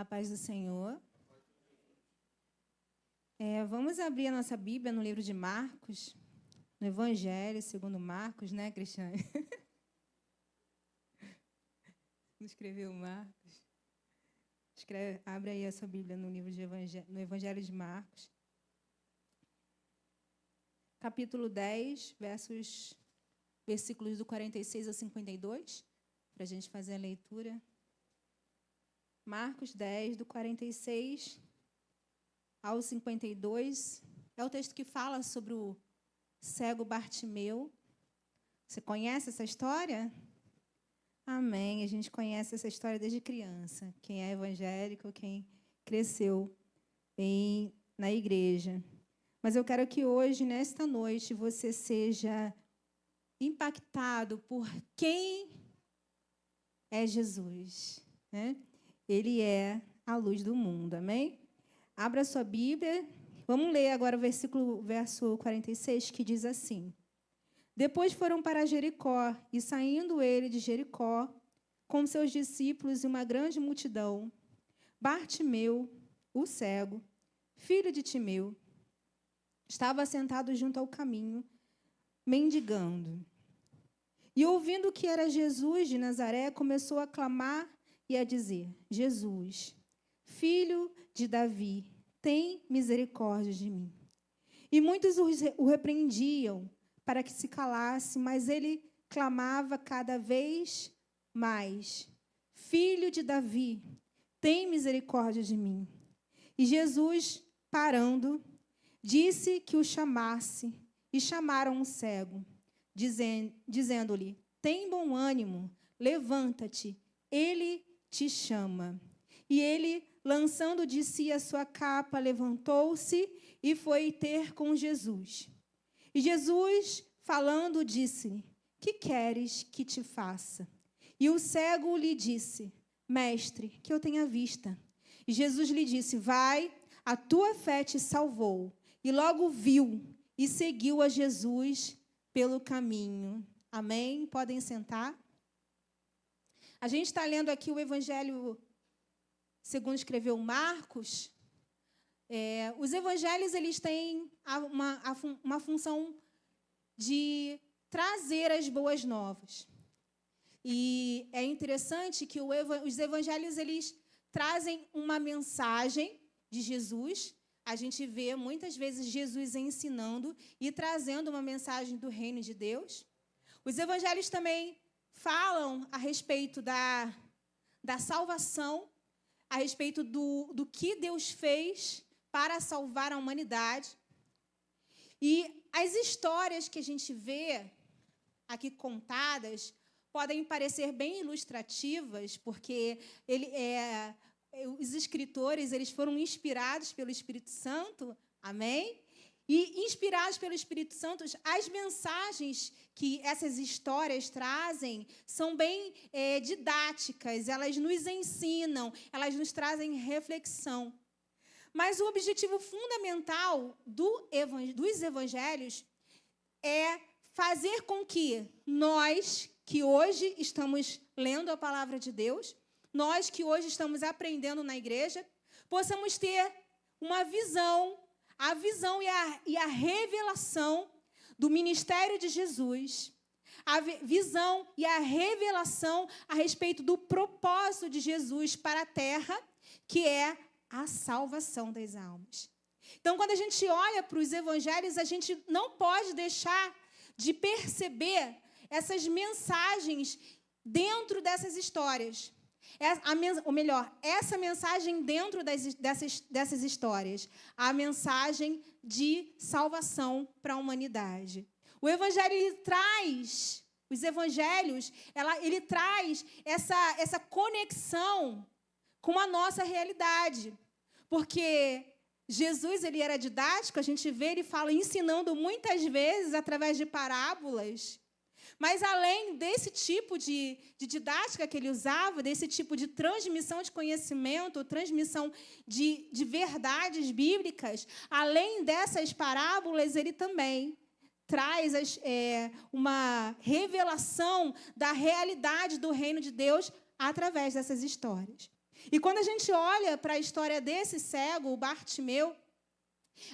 A paz do Senhor. Vamos abrir a nossa Bíblia no livro de Marcos, no Evangelho segundo Marcos, né, Cristiane? Não escreveu Marcos? Abre aí a sua Bíblia no livro de no Evangelho de Marcos, capítulo 10, versículos do 46 ao 52, para a gente fazer a leitura. Marcos 10, do 46 ao 52, é o texto que fala sobre o cego Bartimeu. Você conhece essa história? Amém. A gente conhece essa história desde criança. Quem é evangélico, quem cresceu na igreja. Mas eu quero que hoje, nesta noite, você seja impactado por quem é Jesus, né? Ele é a luz do mundo, amém? Abra sua Bíblia. Vamos ler agora o verso 46, que diz assim: Depois foram para Jericó, e saindo ele de Jericó, com seus discípulos e uma grande multidão, Bartimeu, o cego, filho de Timeu, estava sentado junto ao caminho, mendigando. E ouvindo que era Jesus de Nazaré, começou a clamar e a dizer: Jesus, filho de Davi, tem misericórdia de mim. E muitos o repreendiam para que se calasse, mas ele clamava cada vez mais: Filho de Davi, tem misericórdia de mim. E Jesus, parando, disse que o chamasse, e chamaram o cego, dizendo-lhe: Tem bom ânimo, levanta-te, ele te chama. E ele, lançando de si a sua capa, levantou-se e foi ter com Jesus. E Jesus, falando, disse-lhe: Que queres que te faça? E o cego lhe disse: Mestre, que eu tenha vista. E Jesus lhe disse: Vai, a tua fé te salvou. E logo viu e seguiu a Jesus pelo caminho. Amém? Podem sentar. A gente está lendo aqui o Evangelho segundo escreveu Marcos. Os evangelhos eles têm uma função de trazer as boas novas. E é interessante que os evangelhos eles trazem uma mensagem de Jesus. A gente vê muitas vezes Jesus ensinando e trazendo uma mensagem do reino de Deus. Os evangelhos também falam a respeito da salvação, a respeito do que Deus fez para salvar a humanidade. E as histórias que a gente vê aqui contadas podem parecer bem ilustrativas, porque os escritores eles foram inspirados pelo Espírito Santo, amém? E, inspirados pelo Espírito Santo, as mensagens que essas histórias trazem são bem didáticas, elas nos ensinam, elas nos trazem reflexão. Mas o objetivo fundamental dos evangelhos é fazer com que nós, que hoje estamos lendo a palavra de Deus, nós que hoje estamos aprendendo na igreja, possamos ter uma visão, a visão e a revelação do ministério de Jesus, a visão e a revelação a respeito do propósito de Jesus para a terra, que é a salvação das almas. Então, quando a gente olha para os evangelhos, a gente não pode deixar de perceber essas mensagens dentro dessas histórias. Essa mensagem dentro dessas histórias, a mensagem de salvação para a humanidade. Os evangelhos, ele traz essa conexão com a nossa realidade. Porque Jesus ele era didático, a gente vê ele ensinando muitas vezes através de parábolas. Mas, além desse tipo de didática que ele usava, desse tipo de transmissão de conhecimento, transmissão de verdades bíblicas, além dessas parábolas, ele também traz uma revelação da realidade do reino de Deus através dessas histórias. E quando a gente olha para a história desse cego, o Bartimeu,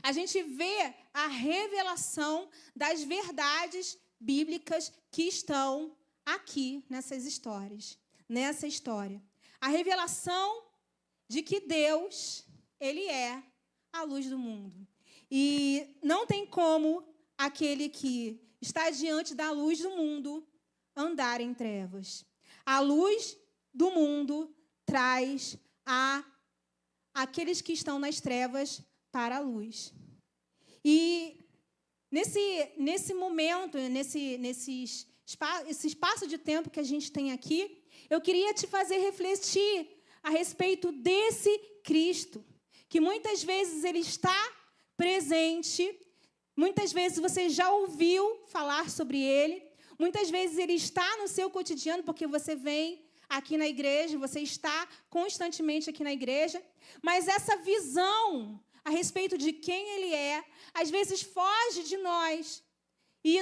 a gente vê a revelação das verdades bíblicas que estão aqui nessa história. A revelação de que Deus, Ele é a luz do mundo. E não tem como aquele que está diante da luz do mundo andar em trevas. A luz do mundo traz aqueles que estão nas trevas para a luz. E nesse momento, esse espaço de tempo que a gente tem aqui, eu queria te fazer refletir a respeito desse Cristo, que muitas vezes Ele está presente, muitas vezes você já ouviu falar sobre Ele, muitas vezes Ele está no seu cotidiano, porque você vem aqui na igreja, você está constantemente aqui na igreja, mas essa visão a respeito de quem Ele é, às vezes foge de nós. E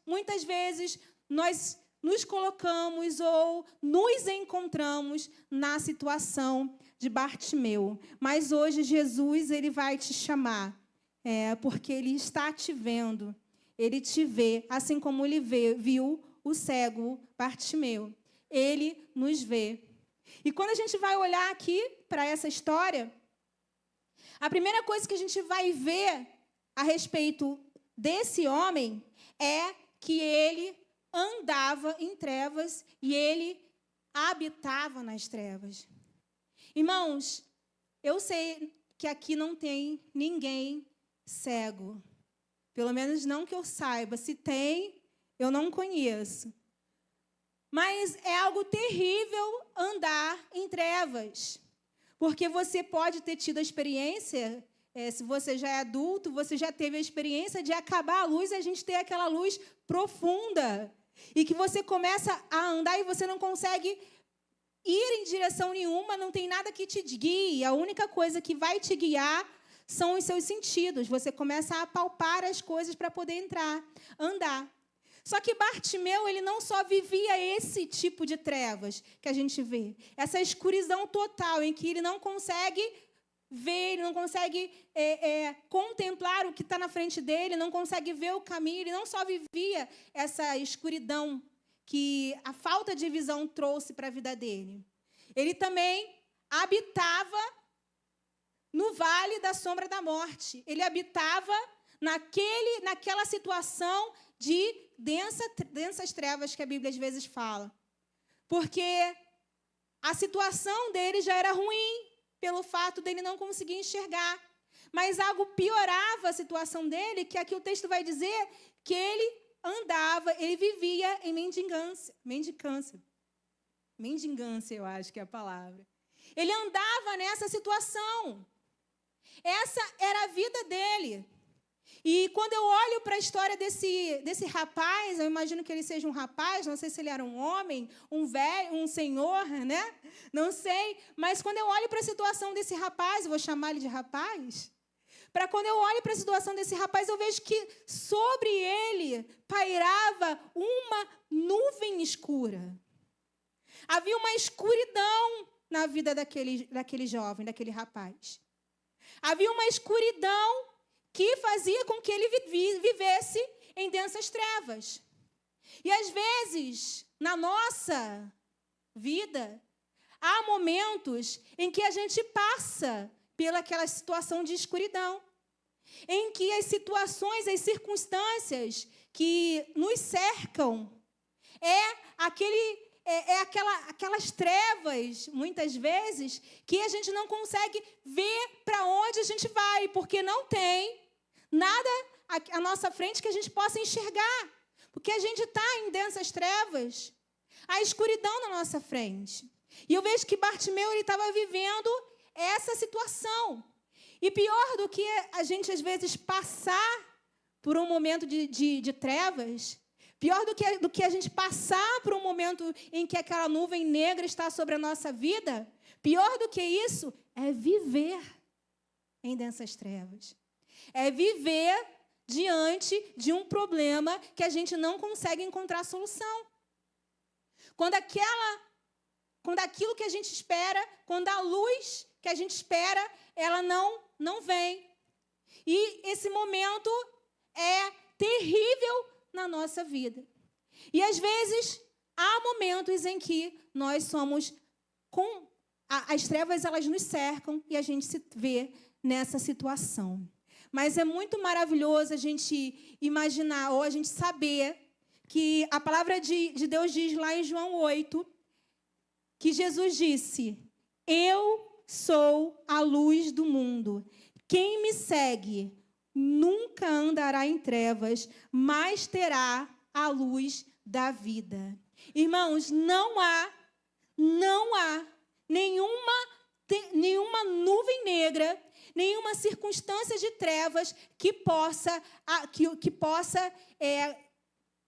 muitas vezes, nós nos colocamos ou nos encontramos na situação de Bartimeu. Mas hoje Jesus, Ele vai te chamar, porque Ele está te vendo. Ele te vê, assim como Ele viu o cego Bartimeu. Ele nos vê. E quando a gente vai olhar aqui para essa história, a primeira coisa que a gente vai ver a respeito desse homem é que ele andava em trevas e ele habitava nas trevas. Irmãos, eu sei que aqui não tem ninguém cego. Pelo menos não que eu saiba. Se tem, eu não conheço. Mas é algo terrível andar em trevas. Porque você pode ter tido a experiência, se você já é adulto, você já teve a experiência de acabar a luz e a gente ter aquela luz profunda. E que você começa a andar e você não consegue ir em direção nenhuma, não tem nada que te guie. A única coisa que vai te guiar são os seus sentidos. Você começa a apalpar as coisas para poder andar. Só que Bartimeu, ele não só vivia esse tipo de trevas que a gente vê, essa escuridão total em que ele não consegue ver, ele não consegue contemplar o que está na frente dele, não consegue ver o caminho, ele não só vivia essa escuridão que a falta de visão trouxe para a vida dele. Ele também habitava no vale da sombra da morte. Ele habitava naquela situação de densas trevas que a Bíblia às vezes fala. Porque a situação dele já era ruim, pelo fato dele não conseguir enxergar. Mas algo piorava a situação dele, que aqui o texto vai dizer que ele vivia em mendicância, eu acho que é a palavra. Ele andava nessa situação. Essa era a vida dele. E quando eu olho para a história desse rapaz, eu imagino que ele seja um rapaz, não sei se ele era um homem, um velho, um senhor, né? Não sei. Mas quando eu olho para a situação desse rapaz, eu vou chamar ele de rapaz, quando eu olho para a situação desse rapaz, eu vejo que sobre ele pairava uma nuvem escura. Havia uma escuridão na vida daquele jovem, daquele rapaz. Havia uma escuridão que fazia com que ele vivesse em densas trevas. E, às vezes, na nossa vida, há momentos em que a gente passa pelaquela situação de escuridão, em que as situações, as circunstâncias que nos cercam aquelas trevas, muitas vezes, que a gente não consegue ver para onde a gente vai, porque não tem nada à nossa frente que a gente possa enxergar, porque a gente está em densas trevas, a escuridão na nossa frente. E eu vejo que Bartimeu estava vivendo essa situação. E pior do que a gente, às vezes, passar por um momento de trevas, pior do que a gente passar por um momento em que aquela nuvem negra está sobre a nossa vida, pior do que isso é viver em densas trevas. É viver diante de um problema que a gente não consegue encontrar solução. Quando quando aquilo que a gente espera, quando a luz que a gente espera, ela não vem. E esse momento é terrível na nossa vida. E, às vezes, há momentos em que nós somos as trevas, elas nos cercam e a gente se vê nessa situação. Mas é muito maravilhoso a gente imaginar, ou a gente saber, que a palavra de Deus diz lá em João 8, que Jesus disse: eu sou a luz do mundo. Quem me segue nunca andará em trevas, mas terá a luz da vida. Irmãos, não há nenhuma nuvem negra, nenhuma circunstância de trevas que possa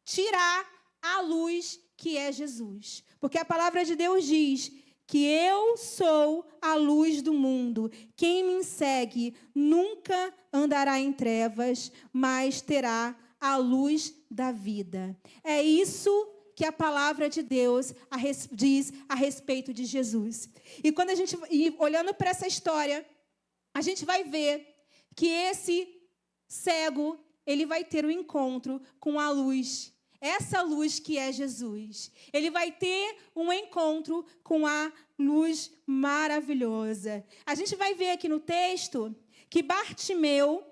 tirar a luz que é Jesus. Porque a palavra de Deus diz que eu sou a luz do mundo. Quem me segue nunca andará em trevas, mas terá a luz da vida. É isso que a palavra de Deus diz a respeito de Jesus. E quando olhando para essa história, a gente vai ver que esse cego, ele vai ter um encontro com a luz. Essa luz que é Jesus. Ele vai ter um encontro com a luz maravilhosa. A gente vai ver aqui no texto que Bartimeu,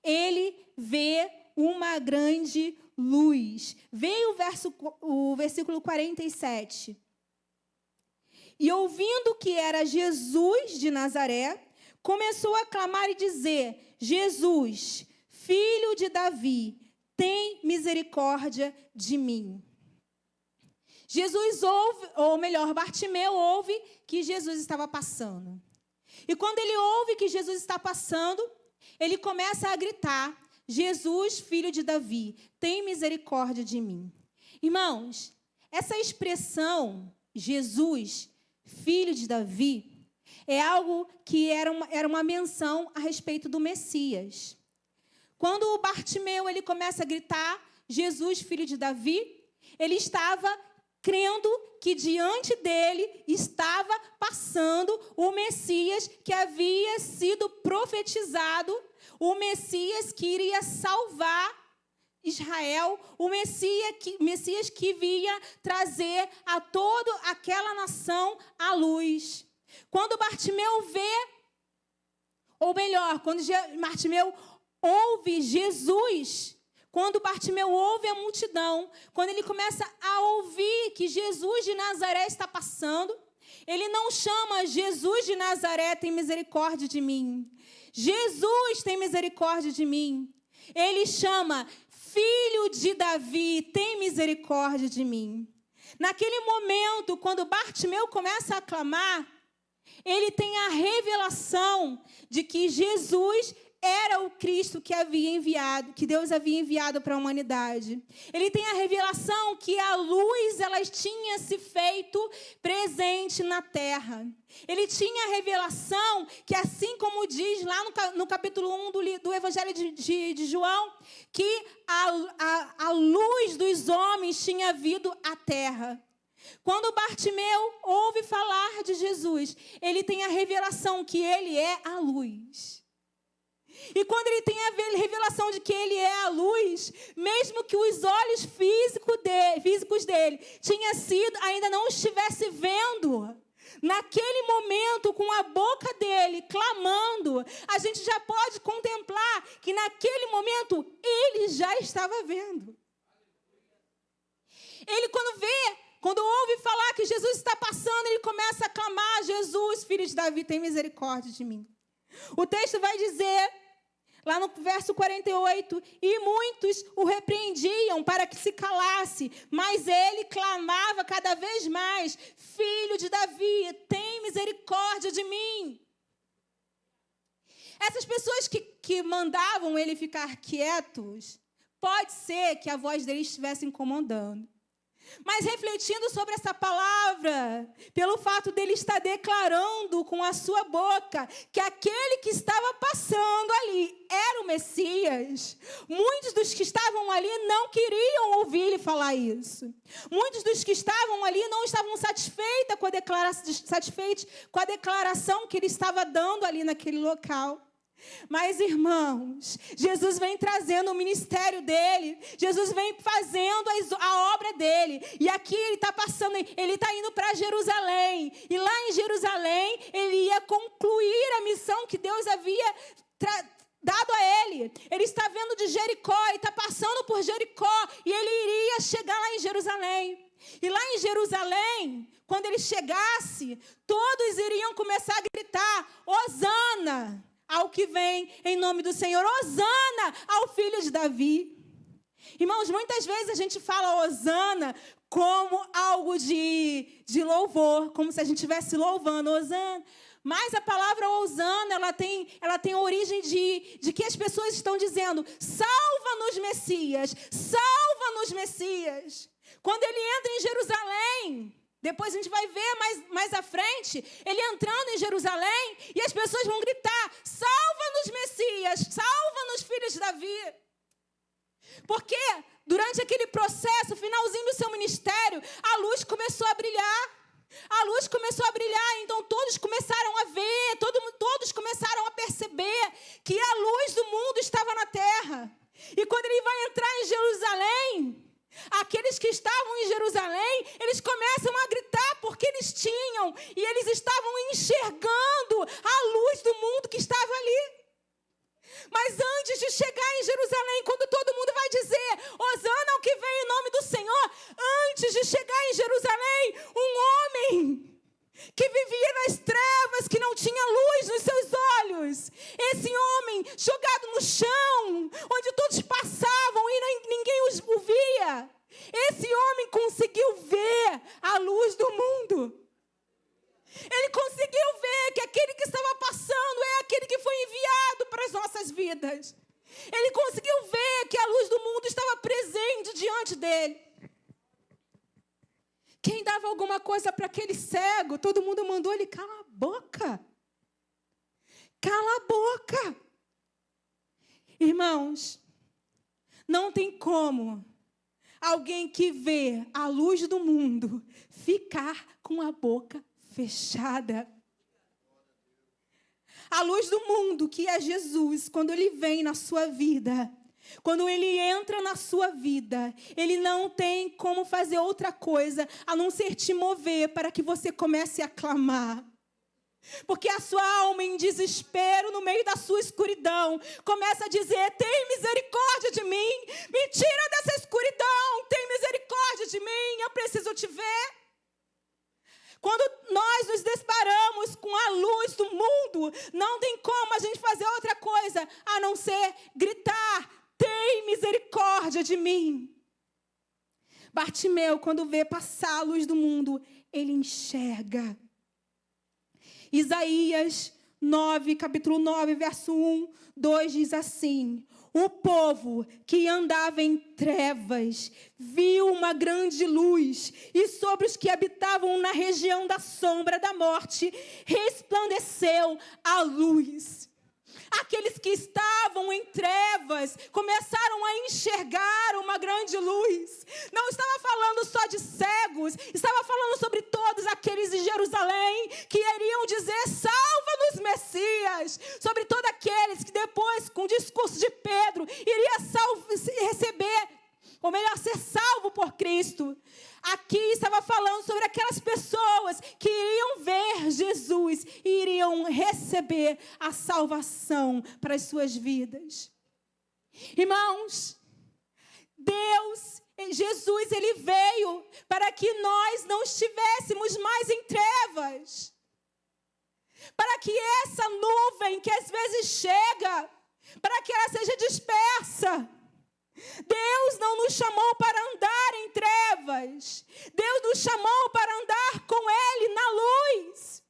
ele vê uma grande luz. Veio o versículo 47. E ouvindo que era Jesus de Nazaré, começou a clamar e dizer: Jesus, filho de Davi, tem misericórdia de mim. Bartimeu ouve que Jesus estava passando. E quando ele ouve que Jesus está passando, ele começa a gritar: Jesus, filho de Davi, tem misericórdia de mim. Irmãos, essa expressão, Jesus, filho de Davi, é algo que era uma menção a respeito do Messias. Quando o Bartimeu ele começa a gritar, Jesus, filho de Davi, ele estava crendo que diante dele estava passando o Messias que havia sido profetizado, o Messias que iria salvar Israel, o Messias que vinha trazer a toda aquela nação a luz. Quando Bartimeu vê, ou melhor, quando Bartimeu ouve Jesus, quando Bartimeu ouve a multidão, quando ele começa a ouvir que Jesus de Nazaré está passando, ele não chama Jesus de Nazaré, tem misericórdia de mim. Jesus tem misericórdia de mim. Ele chama Filho de Davi, tem misericórdia de mim. Naquele momento, quando Bartimeu começa a clamar, ele tem a revelação de que Jesus era o Cristo que Deus havia enviado para a humanidade. Ele tem a revelação que a luz ela tinha se feito presente na terra. Ele tinha a revelação que, assim como diz lá no capítulo 1 do Evangelho de João, que a luz dos homens tinha vindo à terra. Quando Bartimeu ouve falar de Jesus, ele tem a revelação que ele é a luz. E quando ele tem a revelação de que ele é a luz, mesmo que os olhos físicos dele ainda não estivesse vendo, naquele momento, com a boca dele clamando, a gente já pode contemplar que naquele momento ele já estava vendo. Ele quando ouve falar que Jesus está passando, ele começa a clamar: Jesus, filho de Davi, tem misericórdia de mim. O texto vai dizer, lá no verso 48, e muitos o repreendiam para que se calasse, mas ele clamava cada vez mais: Filho de Davi, tem misericórdia de mim. Essas pessoas que mandavam ele ficar quietos, pode ser que a voz dele estivesse incomodando. Mas refletindo sobre essa palavra, pelo fato dele estar declarando com a sua boca que aquele que estava passando ali era o Messias, muitos dos que estavam ali não queriam ouvir ele falar isso. Muitos dos que estavam ali não estavam satisfeitos com a declaração que ele estava dando ali naquele local. Mas, irmãos, Jesus vem trazendo o ministério dele, Jesus vem fazendo a obra dele, e aqui ele está passando, ele está indo para Jerusalém, e lá em Jerusalém ele ia concluir a missão que Deus havia dado a ele. Ele está vendo de Jericó, e está passando por Jericó, e ele iria chegar lá em Jerusalém. E lá em Jerusalém, quando ele chegasse, todos iriam começar a gritar: Hosana ao que vem em nome do Senhor, Hosana ao filho de Davi. Irmãos, muitas vezes a gente fala Hosana como algo de louvor, como se a gente estivesse louvando Hosana. Mas a palavra Hosana, ela tem a origem de que as pessoas estão dizendo: salva-nos, Messias, salva-nos, Messias. Quando ele entra em Jerusalém, depois a gente vai ver mais à frente, ele entrando em Jerusalém, e as pessoas vão gritar: salva-nos, Messias, salva-nos, filhos de Davi. Porque durante aquele processo, finalzinho do seu ministério, a luz começou a brilhar. A luz começou a brilhar, então todos começaram a ver, todos começaram a perceber que a luz do mundo estava na terra. E quando ele vai entrar em Jerusalém, aqueles que estavam em Jerusalém, eles começam a gritar porque eles tinham e eles estavam enxergando a luz do mundo que estava ali. Mas antes de chegar em Jerusalém, quando todo mundo vai dizer Hosana ao que vem em nome do Senhor, antes de chegar em Jerusalém, um homem que vivia nas trevas, que não tinha luz nos seus olhos, esse homem jogado no chão, onde todos passavam e ninguém o via, esse homem conseguiu ver a luz do mundo. Ele conseguiu ver que aquele que estava passando é aquele que foi enviado para as nossas vidas. Ele conseguiu ver que a luz do mundo estava presente diante dele. Quem dava alguma coisa para aquele cego, todo mundo mandou ele calar a boca. Cala a boca. Irmãos, não tem como alguém que vê a luz do mundo ficar com a boca fechada. A luz do mundo, que é Jesus, quando ele vem na sua vida, quando ele entra na sua vida, ele não tem como fazer outra coisa a não ser te mover para que você comece a clamar. Porque a sua alma, em desespero, no meio da sua escuridão, começa a dizer: tem misericórdia de mim, me tira dessa escuridão, tem misericórdia de mim, eu preciso te ver. Quando nós nos deparamos com a luz do mundo, não tem como a gente fazer outra coisa a não ser gritar: tem misericórdia de mim. Bartimeu, quando vê passar a luz do mundo, ele enxerga. Isaías 9, capítulo 9, verso 1, 2 diz assim: o povo que andava em trevas viu uma grande luz, e sobre os que habitavam na região da sombra da morte resplandeceu a luz. Aqueles que estavam em trevas começaram a enxergar uma grande luz. Não estava falando só de cegos, estava falando sobre todos aqueles em Jerusalém que iriam dizer: salva-nos, Messias. Sobre todos aqueles que depois, com o discurso de Pedro, iria receber, ou melhor, ser salvo por Cristo. Aqui estava falando sobre aquelas pessoas que iriam ver Jesus e iriam receber a salvação para as suas vidas. Irmãos, Jesus, ele veio para que nós não estivéssemos mais em trevas. Para que essa nuvem que às vezes chega, para que ela seja dispersa. Deus não nos chamou para andar em trevas. Deus nos chamou para andar com Ele na luz.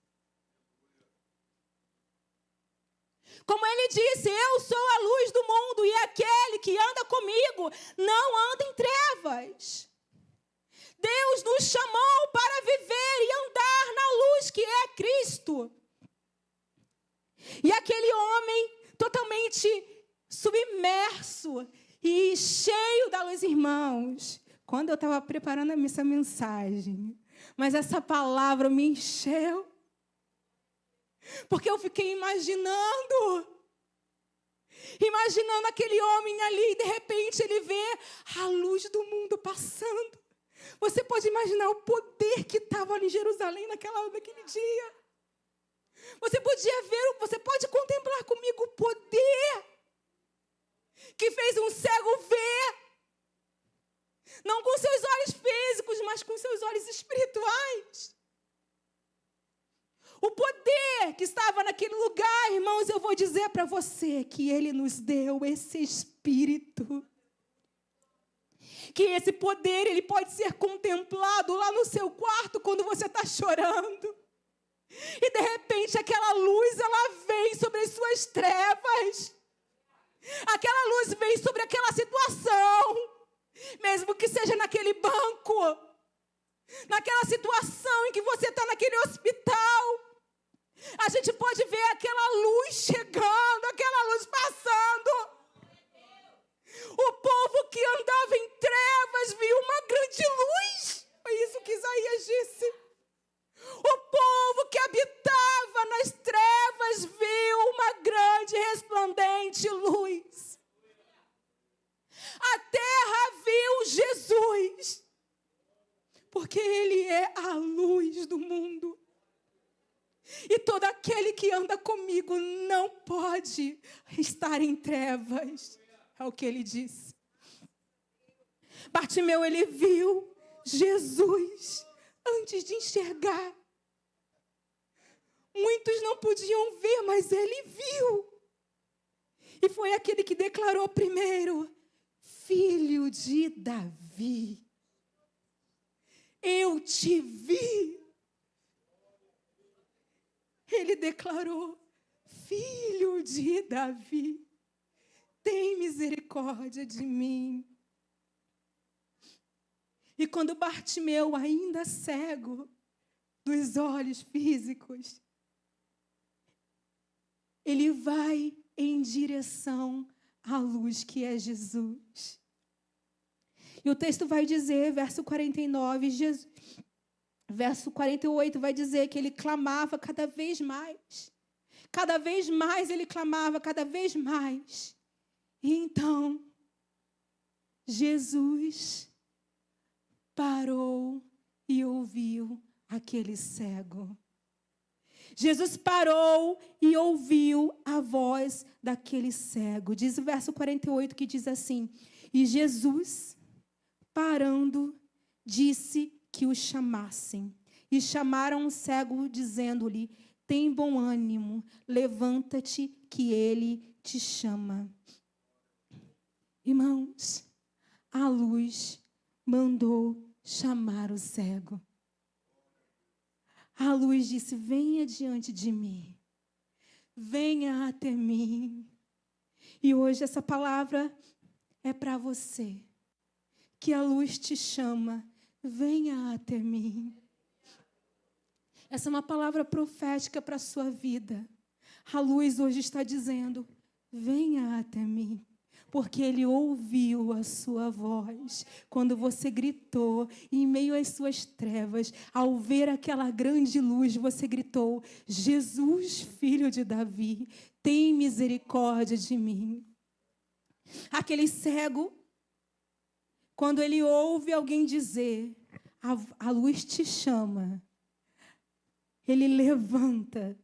Como Ele disse: eu sou a luz do mundo, e aquele que anda comigo não anda em trevas. Deus nos chamou para viver e andar na luz que é Cristo. E aquele homem totalmente submerso e cheio da luz, irmãos. Quando eu estava preparando essa mensagem, mas essa palavra me encheu. Porque eu fiquei imaginando aquele homem ali, e de repente ele vê a luz do mundo passando. Você pode imaginar o poder que estava ali em Jerusalém naquele dia. Você pode contemplar comigo o poder que fez um cego ver, não com seus olhos físicos, mas com seus olhos espirituais. O poder que estava naquele lugar, irmãos, eu vou dizer para você que Ele nos deu esse Espírito. Que esse poder, ele pode ser contemplado lá no seu quarto quando você está chorando. E de repente aquela luz, ela vem sobre as suas trevas. Aquela luz vem sobre aquela situação. Mesmo que seja naquele banco. Naquela situação em que você está naquele hospital. A gente pode ver aquela luz chegando, aquela luz passando. O povo que andava em trevas viu uma grande luz. Foi isso que Isaías disse. O povo que habitava nas trevas viu uma grande resplandente luz. A terra viu Jesus. Porque Ele é a luz do mundo. E todo aquele que anda comigo não pode estar em trevas. É o que ele disse. Bartimeu, ele viu Jesus antes de enxergar. Muitos não podiam ver, mas ele viu. E foi aquele que declarou primeiro: Filho de Davi, eu te vi. Ele declarou: Filho de Davi, tem misericórdia de mim. E quando Bartimeu, ainda cego dos olhos físicos, ele vai em direção à luz que é Jesus. E o texto vai dizer, verso 49, verso 48, vai dizer que ele clamava cada vez mais. Cada vez mais ele clamava, cada vez mais. E então, Jesus parou e ouviu aquele cego. Jesus parou e ouviu a voz daquele cego. Diz o verso 48 que diz assim: E Jesus, parando, disse que o chamassem. E chamaram o cego, dizendo-lhe: Tem bom ânimo, levanta-te, que ele te chama. Irmãos, a luz mandou chamar o cego. A luz disse: venha diante de mim. Venha até mim. E hoje essa palavra é para você. Que a luz te chama. Venha até mim. Essa é uma palavra profética para a sua vida. A luz hoje está dizendo: venha até mim. Porque Ele ouviu a sua voz quando você gritou, e em meio às suas trevas, ao ver aquela grande luz, você gritou: Jesus, filho de Davi, tem misericórdia de mim. Aquele cego, quando ele ouve alguém dizer: a luz te chama, ele levanta.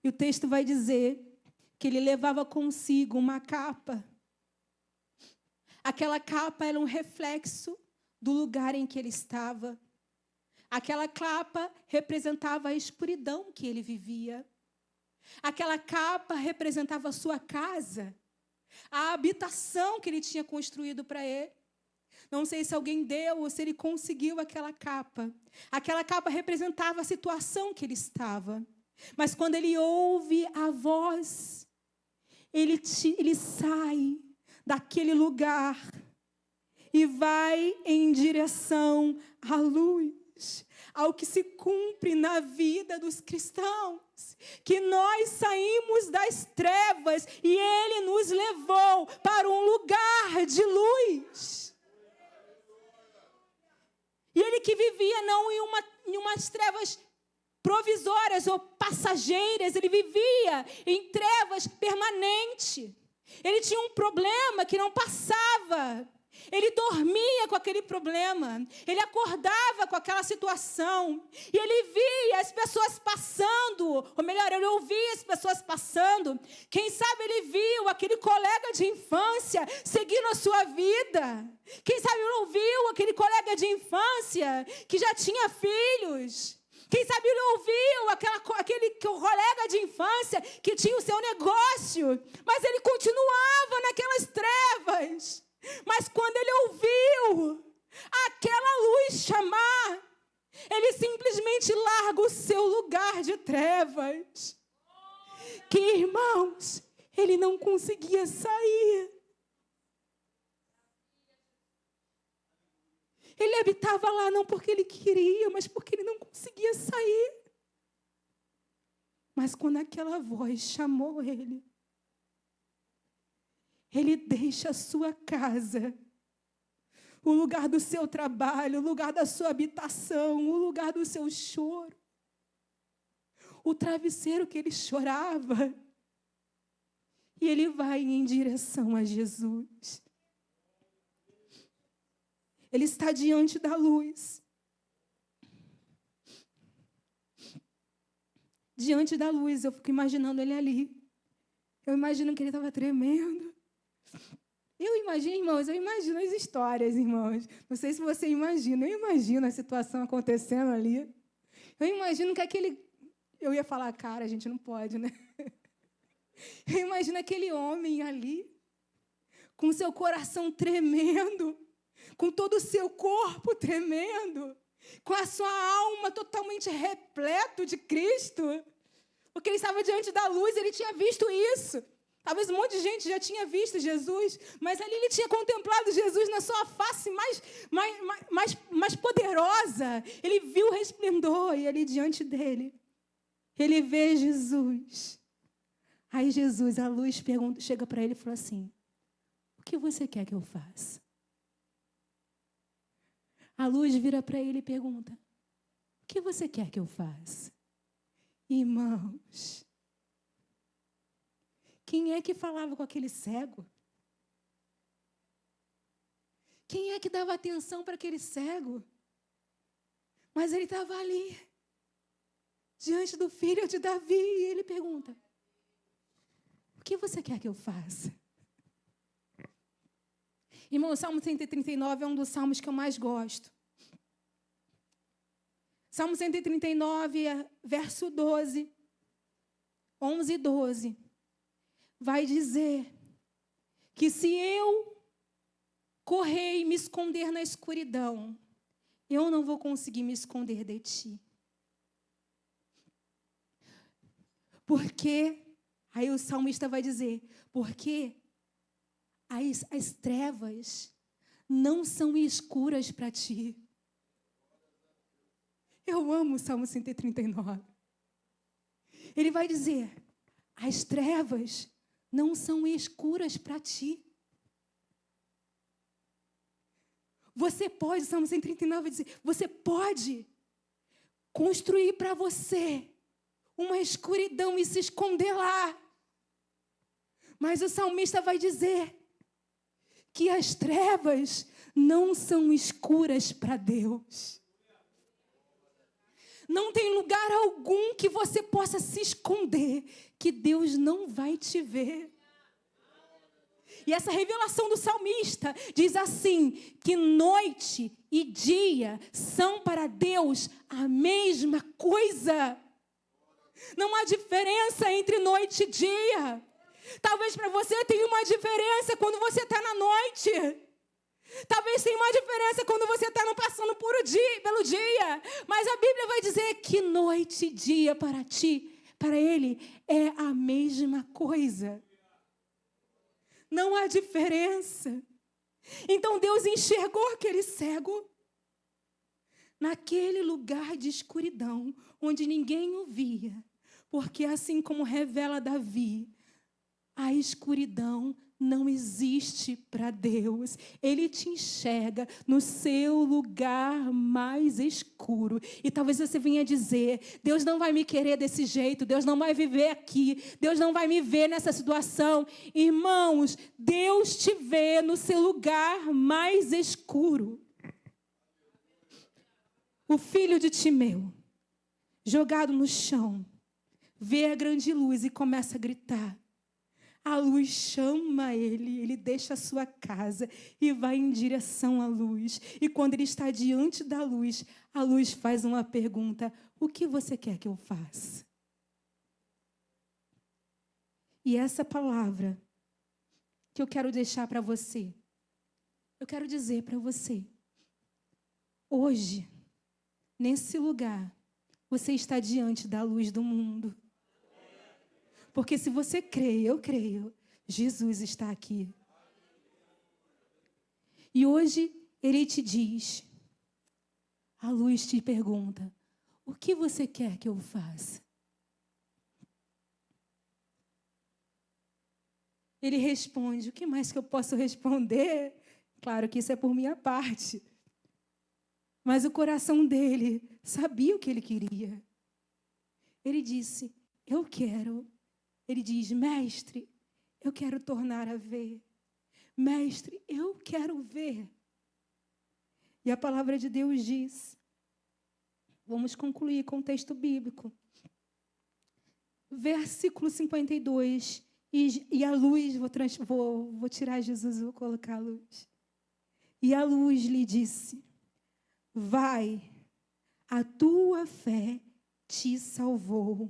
E o texto vai dizer que ele levava consigo uma capa. Aquela capa era um reflexo do lugar em que ele estava. Aquela capa representava a escuridão que ele vivia. Aquela capa representava a sua casa, a habitação que ele tinha construído para ele. Não sei se alguém deu ou se ele conseguiu aquela capa. Aquela capa representava a situação que ele estava. Mas quando ele ouve a voz, ele sai daquele lugar. e vai em direção à luz, ao que se cumpre na vida dos cristãos, que nós saímos das trevas e Ele nos levou para um lugar de luz. E ele que vivia não em umas trevas provisórias ou passageiras, ele vivia em trevas permanentes. Ele tinha um problema que não passava. Ele dormia com aquele problema. Ele acordava com aquela situação. E ele via as pessoas passando. Ou melhor, ele ouvia as pessoas passando. Quem sabe ele viu aquele colega de infância seguindo a sua vida. Quem sabe ele ouviu aquele colega de infância que já tinha filhos. Quem sabe ele ouviu aquele colega de infância que tinha o seu negócio, mas ele continuava naquelas trevas. Mas quando ele ouviu aquela luz chamar, ele simplesmente larga o seu lugar de trevas. Que, irmãos, ele não conseguia sair. Ele habitava lá não porque ele queria, mas porque ele não conseguia sair. Mas quando aquela voz chamou ele deixa a sua casa, o lugar do seu trabalho, o lugar da sua habitação, o lugar do seu choro, o travesseiro que ele chorava, e ele vai em direção a Jesus. Ele está diante da luz. Diante da luz, eu fico imaginando ele ali. Eu imagino que ele estava tremendo. Eu imagino as histórias, irmãos. Não sei se você imagina. Eu imagino a situação acontecendo ali. Eu imagino que eu ia falar, cara, a gente não pode, né? Eu imagino aquele homem ali, com seu coração tremendo, com todo o seu corpo tremendo, com a sua alma totalmente repleto de Cristo, porque ele estava diante da luz, ele tinha visto isso. Talvez um monte de gente já tinha visto Jesus, mas ali ele tinha contemplado Jesus na sua face mais poderosa. Ele viu o resplendor e ali diante dele, ele vê Jesus. Aí Jesus, a luz, chega para ele e fala assim: o que você quer que eu faça? A luz vira para ele e pergunta: o que você quer que eu faça? Irmãos, quem é que falava com aquele cego? Quem é que dava atenção para aquele cego? Mas ele estava ali, diante do filho de Davi, e ele pergunta: o que você quer que eu faça? Irmão, o Salmo 139 é um dos salmos que eu mais gosto. Salmo 139, verso 12, 11 e 12, vai dizer que se eu correr e me esconder na escuridão, eu não vou conseguir me esconder de ti. Porque, aí o salmista vai dizer, porque as trevas não são escuras para ti. Eu amo o Salmo 139. Ele vai dizer, as trevas não são escuras para ti. Você pode, Salmo 139 vai dizer, você pode construir para você uma escuridão e se esconder lá. Mas o salmista vai dizer que as trevas não são escuras para Deus. Não tem lugar algum que você possa se esconder, que Deus não vai te ver. E essa revelação do salmista diz assim, que noite e dia são para Deus a mesma coisa. Não há diferença entre noite e dia. Talvez para você tenha uma diferença quando você está na noite. Talvez tenha uma diferença quando você está passando pelo dia. Mas a Bíblia vai dizer que noite e dia para ti, para Ele, é a mesma coisa. Não há diferença. Então Deus enxergou aquele cego naquele lugar de escuridão, onde ninguém o via. Porque assim como revela Davi, a escuridão não existe para Deus. Ele te enxerga no seu lugar mais escuro. E talvez você venha dizer, Deus não vai me querer desse jeito, Deus não vai viver aqui, Deus não vai me ver nessa situação. Irmãos, Deus te vê no seu lugar mais escuro. O filho de Timeu, jogado no chão, vê a grande luz e começa a gritar. A luz chama ele deixa a sua casa e vai em direção à luz. E quando ele está diante da luz, a luz faz uma pergunta: o que você quer que eu faça? E essa palavra que eu quero deixar para você, eu quero dizer para você, hoje, nesse lugar, você está diante da luz do mundo. Porque se você crê, eu creio, Jesus está aqui. E hoje ele te diz, a luz te pergunta, o que você quer que eu faça? Ele responde, o que mais que eu posso responder? Claro que isso é por minha parte. Mas o coração dele sabia o que ele queria. Ele disse, eu quero. Ele diz, mestre, eu quero tornar a ver. Mestre, eu quero ver. E a palavra de Deus diz, vamos concluir com o texto bíblico. Versículo 52, e a luz, vou tirar Jesus e vou colocar a luz. E a luz lhe disse, vai, a tua fé te salvou.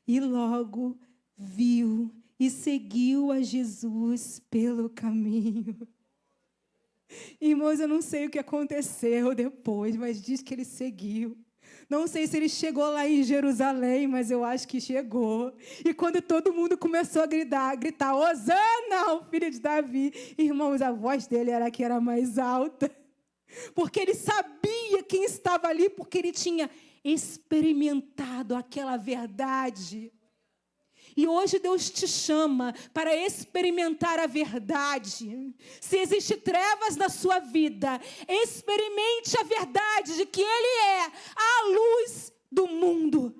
E logo viu e seguiu a Jesus pelo caminho. Irmãos, eu não sei o que aconteceu depois, mas diz que ele seguiu. Não sei se ele chegou lá em Jerusalém, mas eu acho que chegou. E quando todo mundo começou a gritar, Hosana, ao filho de Davi, irmãos, a voz dele era a que era mais alta. Porque ele sabia quem estava ali, porque ele tinha experimentado aquela verdade. E hoje Deus te chama para experimentar a verdade. Se existe trevas na sua vida, experimente a verdade de que Ele é a luz do mundo.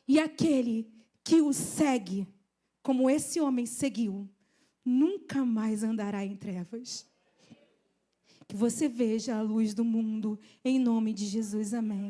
E aquele que o segue, como esse homem seguiu, nunca mais andará em trevas. Que você veja a luz do mundo, em nome de Jesus, amém.